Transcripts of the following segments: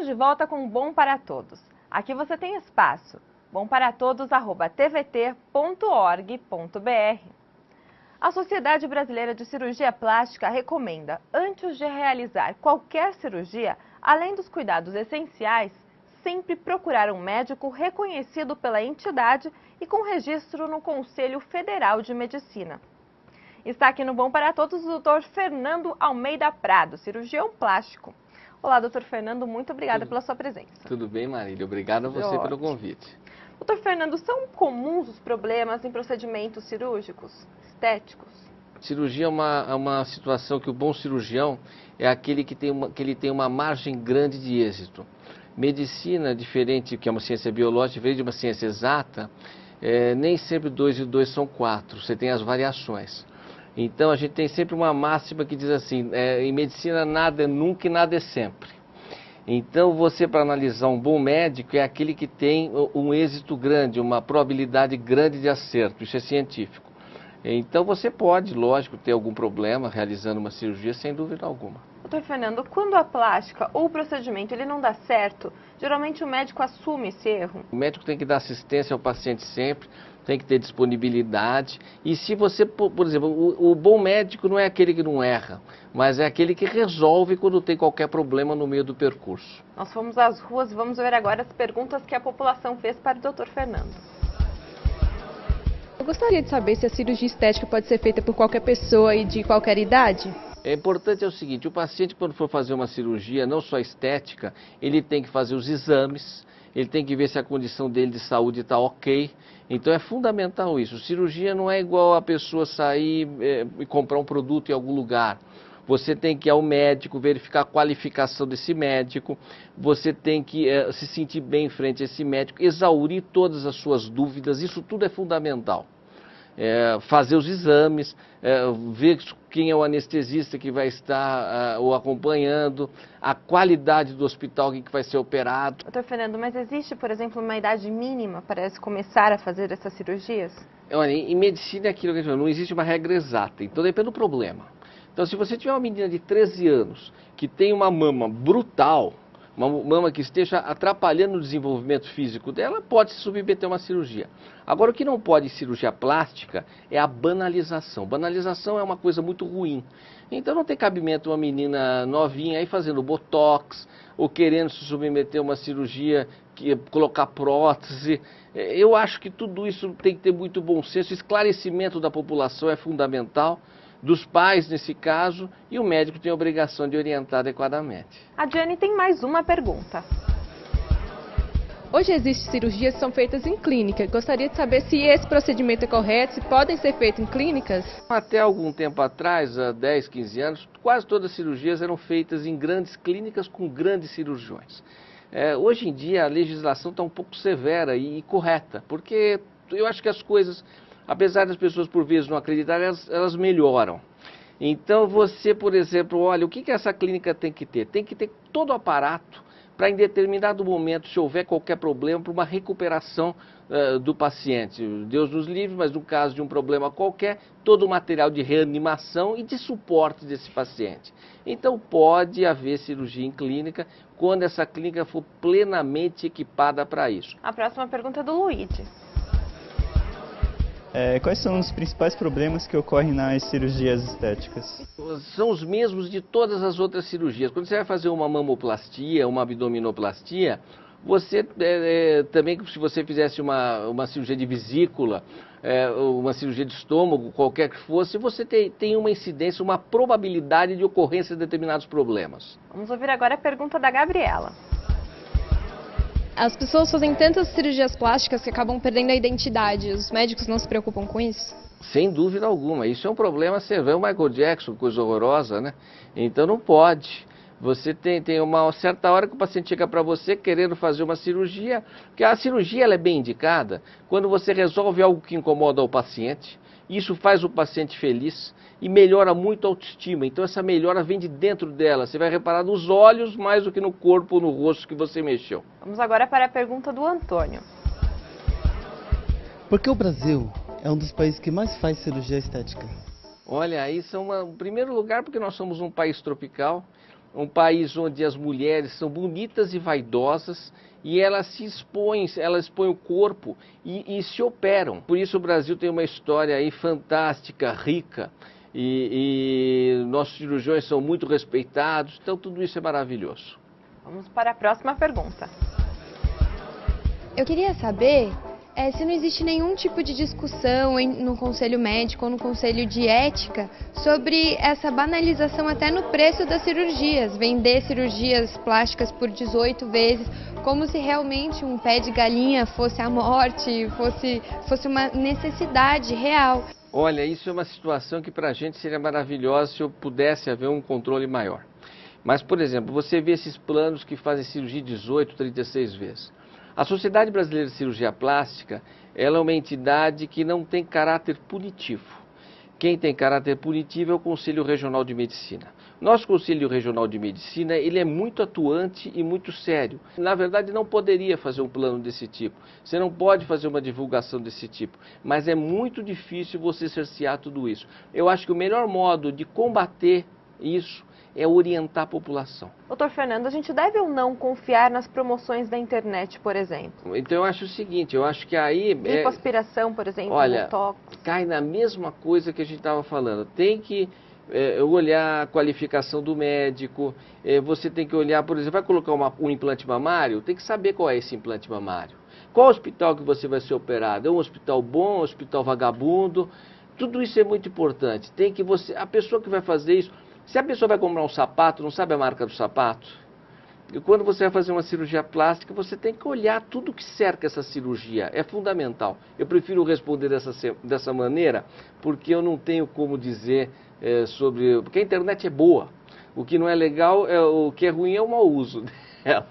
de volta com Bom para Todos. Aqui você tem espaço. bomparatodos@tvt.org.br. A Sociedade Brasileira de Cirurgia Plástica recomenda, antes de realizar qualquer cirurgia, além dos cuidados essenciais, sempre procurar um médico reconhecido pela entidade e com registro no Conselho Federal de Medicina. Está aqui no Bom para Todos o Dr. Fernando Almeida Prado, cirurgião plástico. Olá, doutor Fernando, muito obrigada pela sua presença. Tudo bem, Marília. Obrigado a você pelo convite. Doutor Fernando, são comuns os problemas em procedimentos cirúrgicos, estéticos? Cirurgia é uma situação que o bom cirurgião é aquele que ele tem uma margem grande de êxito. Medicina, diferente, que é uma ciência biológica, diferente de uma ciência exata, nem sempre 2 e 2 são 4, você tem as variações. Então a gente tem sempre uma máxima que diz assim, em medicina nada é nunca e nada é sempre. Então você, para analisar um bom médico, é aquele que tem um êxito grande, uma probabilidade grande de acerto, isso é científico. Então você pode, lógico, ter algum problema realizando uma cirurgia, sem dúvida alguma. Doutor Fernando, quando a plástica ou o procedimento ele não dá certo, geralmente o médico assume esse erro? O médico tem que dar assistência ao paciente sempre, tem que ter disponibilidade. E se você, por exemplo, o bom médico não é aquele que não erra, mas é aquele que resolve quando tem qualquer problema no meio do percurso. Nós fomos às ruas, vamos ver agora as perguntas que a população fez para o doutor Fernando. Eu gostaria de saber se a cirurgia estética pode ser feita por qualquer pessoa e de qualquer idade? É importante o seguinte, o paciente quando for fazer uma cirurgia, não só estética, ele tem que fazer os exames, ele tem que ver se a condição dele de saúde está ok. Então é fundamental isso. Cirurgia não é igual a pessoa sair e comprar um produto em algum lugar. Você tem que ir ao médico, verificar a qualificação desse médico, você tem que se sentir bem em frente a esse médico, exaurir todas as suas dúvidas, isso tudo é fundamental. Fazer os exames, ver quem é o anestesista que vai estar o acompanhando, a qualidade do hospital em que vai ser operado. Doutor Fernando, mas existe, por exemplo, uma idade mínima para se começar a fazer essas cirurgias? Olha, em medicina é aquilo que a gente fala, não existe uma regra exata, então depende do problema. Então se você tiver uma menina de 13 anos que tem uma mama brutal, uma mama que esteja atrapalhando o desenvolvimento físico dela, pode se submeter a uma cirurgia. Agora, o que não pode em cirurgia plástica é a banalização. Banalização é uma coisa muito ruim. Então não tem cabimento uma menina novinha aí fazendo botox, ou querendo se submeter a uma cirurgia, colocar prótese. Eu acho que tudo isso tem que ter muito bom senso. O esclarecimento da população é fundamental, dos pais nesse caso, e o médico tem a obrigação de orientar adequadamente. A Diane tem mais uma pergunta. Hoje existem cirurgias que são feitas em clínica. Gostaria de saber se esse procedimento é correto, se podem ser feitos em clínicas? Até algum tempo atrás, há 10, 15 anos, quase todas as cirurgias eram feitas em grandes clínicas com grandes cirurgiões. Hoje em dia a legislação está um pouco severa e correta, porque eu acho que as coisas, apesar das pessoas por vezes não acreditarem, elas melhoram. Então você, por exemplo, olha, o que essa clínica tem que ter? Tem que ter todo o aparato para em determinado momento, se houver qualquer problema, para uma recuperação do paciente. Deus nos livre, mas no caso de um problema qualquer, todo o material de reanimação e de suporte desse paciente. Então pode haver cirurgia em clínica quando essa clínica for plenamente equipada para isso. A próxima pergunta é do Luigi. Quais são os principais problemas que ocorrem nas cirurgias estéticas? São os mesmos de todas as outras cirurgias. Quando você vai fazer uma mamoplastia, uma abdominoplastia, você também, se você fizesse uma cirurgia de vesícula, uma cirurgia de estômago, qualquer que fosse, você tem uma incidência, uma probabilidade de ocorrência de determinados problemas. Vamos ouvir agora a pergunta da Gabriela. As pessoas fazem tantas cirurgias plásticas que acabam perdendo a identidade. Os médicos não se preocupam com isso? Sem dúvida alguma. Isso é um problema severo. O Michael Jackson, coisa horrorosa, né? Então não pode. Você tem uma certa hora que o paciente chega para você querendo fazer uma cirurgia, porque a cirurgia ela é bem indicada quando você resolve algo que incomoda o paciente. Isso faz o paciente feliz e melhora muito a autoestima. Então essa melhora vem de dentro dela. Você vai reparar nos olhos mais do que no corpo ou no rosto que você mexeu. Vamos agora para a pergunta do Antônio. Por que o Brasil é um dos países que mais faz cirurgia estética? Olha, isso em primeiro lugar porque nós somos um país tropical, um país onde as mulheres são bonitas e vaidosas e elas se expõem, elas expõem o corpo e se operam. Por isso o Brasil tem uma história aí fantástica, rica, e nossos cirurgiões são muito respeitados, então tudo isso é maravilhoso. Vamos para a próxima pergunta. Eu queria saber se não existe nenhum tipo de discussão no Conselho Médico ou no Conselho de Ética sobre essa banalização até no preço das cirurgias, vender cirurgias plásticas por 18 vezes, como se realmente um pé de galinha fosse a morte, fosse uma necessidade real. Olha, isso é uma situação que para a gente seria maravilhosa se eu pudesse haver um controle maior. Mas, por exemplo, você vê esses planos que fazem cirurgia 18, 36 vezes. A Sociedade Brasileira de Cirurgia Plástica, ela é uma entidade que não tem caráter punitivo. Quem tem caráter punitivo é o Conselho Regional de Medicina. Nosso Conselho Regional de Medicina, ele é muito atuante e muito sério. Na verdade, não poderia fazer um plano desse tipo. Você não pode fazer uma divulgação desse tipo. Mas é muito difícil você cercear tudo isso. Eu acho que o melhor modo de combater isso é orientar a população. Doutor Fernando, a gente deve ou não confiar nas promoções da internet, por exemplo? Então eu acho o seguinte, eu acho que aí... Lipoaspiração, por exemplo, olha, botox. Cai na mesma coisa que a gente estava falando. Tem que olhar a qualificação do médico, você tem que olhar, por exemplo, vai colocar um implante mamário, tem que saber qual é esse implante mamário. Qual hospital que você vai ser operado? É um hospital bom, um hospital vagabundo? Tudo isso é muito importante. Tem que a pessoa que vai fazer isso... Se a pessoa vai comprar um sapato, não sabe a marca do sapato? E quando você vai fazer uma cirurgia plástica, você tem que olhar tudo que cerca essa cirurgia. É fundamental. Eu prefiro responder dessa maneira, porque eu não tenho como dizer sobre... Porque a internet é boa. O que não é legal, o que é ruim é o mau uso dela.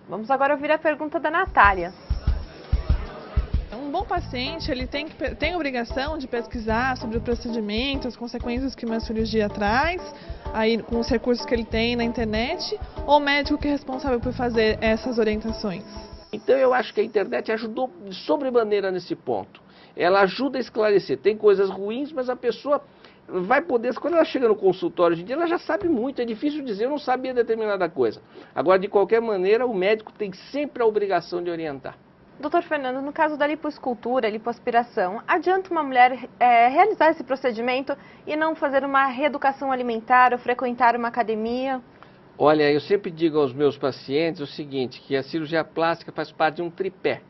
Vamos agora ouvir a pergunta da Natália. Um bom paciente, ele tem a obrigação de pesquisar sobre o procedimento, as consequências que uma cirurgia traz, aí com os recursos que ele tem na internet, ou o médico que é responsável por fazer essas orientações? Então eu acho que a internet ajudou de sobremaneira nesse ponto. Ela ajuda a esclarecer. Tem coisas ruins, mas a pessoa vai poder... Quando ela chega no consultório hoje em dia, ela já sabe muito. É difícil dizer, eu não sabia determinada coisa. Agora, de qualquer maneira, o médico tem sempre a obrigação de orientar. Doutor Fernando, no caso da lipoescultura, lipoaspiração, adianta uma mulher realizar esse procedimento e não fazer uma reeducação alimentar ou frequentar uma academia? Olha, eu sempre digo aos meus pacientes o seguinte, que a cirurgia plástica faz parte de um tripé.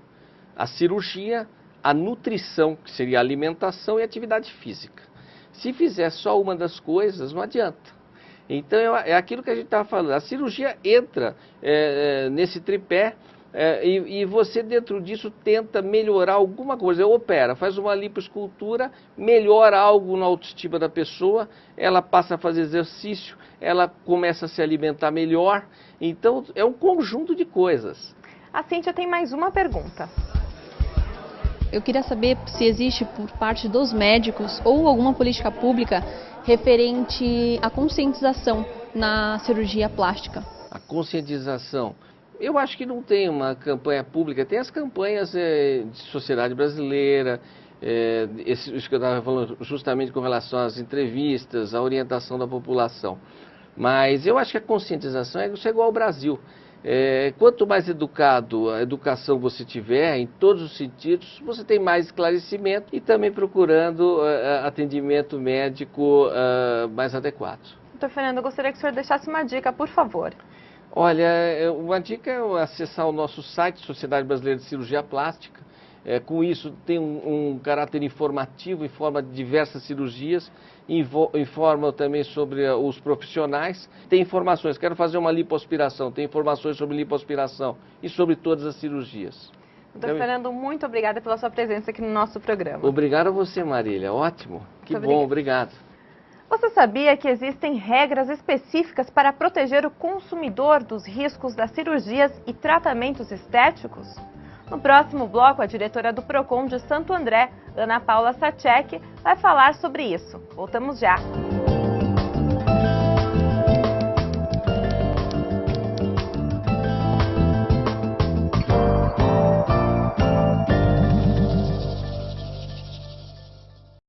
A cirurgia, a nutrição, que seria a alimentação, e a atividade física. Se fizer só uma das coisas, não adianta. Então é aquilo que a gente estava falando, a cirurgia entra nesse tripé, e você dentro disso tenta melhorar alguma coisa, opera, faz uma lipoescultura, melhora algo na autoestima da pessoa, ela passa a fazer exercício, ela começa a se alimentar melhor, então é um conjunto de coisas. A Cíntia tem mais uma pergunta. Eu queria saber se existe por parte dos médicos ou alguma política pública referente à conscientização na cirurgia plástica. A conscientização. Eu acho que não tem uma campanha pública, tem as campanhas de sociedade brasileira, isso que eu estava falando justamente com relação às entrevistas, à orientação da população. Mas eu acho que a conscientização é igual ao Brasil. Quanto mais a educação você tiver, em todos os sentidos, você tem mais esclarecimento e também procurando atendimento médico mais adequado. Doutor Fernando, eu gostaria que o senhor deixasse uma dica, por favor. Olha, uma dica é acessar o nosso site, Sociedade Brasileira de Cirurgia Plástica. Com isso tem um caráter informativo, informa de diversas cirurgias, informa também sobre os profissionais. Tem informações, quero fazer uma lipoaspiração, tem informações sobre lipoaspiração e sobre todas as cirurgias. Doutor Fernando, muito obrigada pela sua presença aqui no nosso programa. Obrigado a você, Marília, ótimo, que bom, obrigado. Você sabia que existem regras específicas para proteger o consumidor dos riscos das cirurgias e tratamentos estéticos? No próximo bloco, a diretora do PROCON de Santo André, Ana Paula Sacek, vai falar sobre isso. Voltamos já!